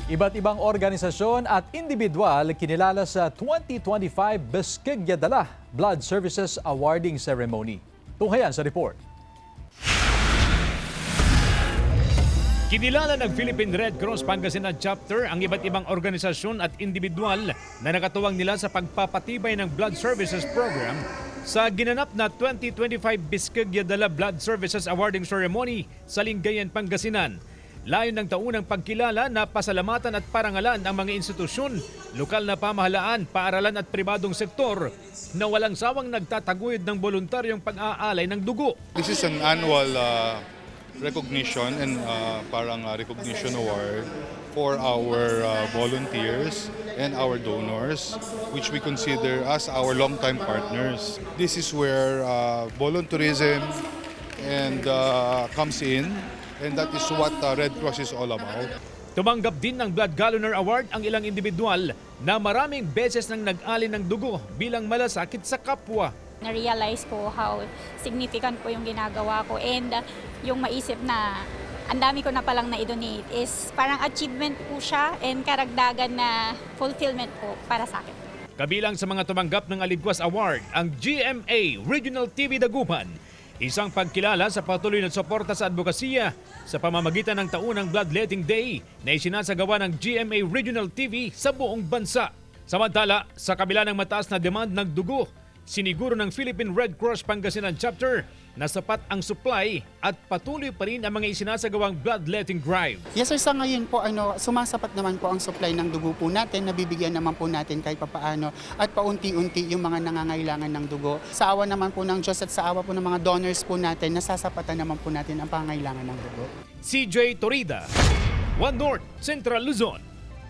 Iba't ibang organisasyon at individual kinilala sa 2025 Beskegya Dala Blood Services Awarding Ceremony. Tunghayan sa report. Kinilala ng Philippine Red Cross Pangasinan Chapter ang iba't ibang organisasyon at individual na nakatuwang nila sa pagpapatibay ng Blood Services Program sa ginanap na 2025 Beskegya Dala Blood Services Awarding Ceremony sa Lingayen, Pangasinan. Layon ng taunang pagkilala na pasalamatan at parangalan ang mga institusyon, lokal na pamahalaan, paaralan at pribadong sektor na walang sawang nagtataguyod ng voluntaryong pag-aalay ng dugo. This is an annual recognition and recognition award for our volunteers and our donors, which we consider as our longtime partners. This is where volunteerism and comes in, and that is what Red Cross is all about. Tumanggap din ng Blood Galloner Award ang ilang individual na maraming beses nang nag-alin ng dugo bilang malasakit sa kapwa. Na-realize ko how significant po yung ginagawa ko, and yung maisip na ang dami ko na palang na-donate is parang achievement po siya and karagdagan na fulfillment po para sa akin. Kabilang sa mga tumanggap ng Aligwas Award ang GMA Regional TV Dagupan, isang pagkilala sa patuloy na suporta sa advokasya sa pamamagitan ng taunang Bloodletting Day na isinasagawa ng GMA Regional TV sa buong bansa. Samantala, sa kabila ng mataas na demand ng dugo, siniguro ng Philippine Red Cross Pangasinan Chapter na sapat ang supply at patuloy pa rin ang mga isinasagawang bloodletting drive. Yes sir, sa ngayon po sumasapat naman po ang supply ng dugo po natin, nabibigyan naman po natin kahit papaano at paunti-unti yung mga nangangailangan ng dugo. Sa awa naman po ng Diyos at sa awa po ng mga donors po natin, nasasapatan naman po natin ang pangangailangan ng dugo. CJ Torida, One North, Central Luzon.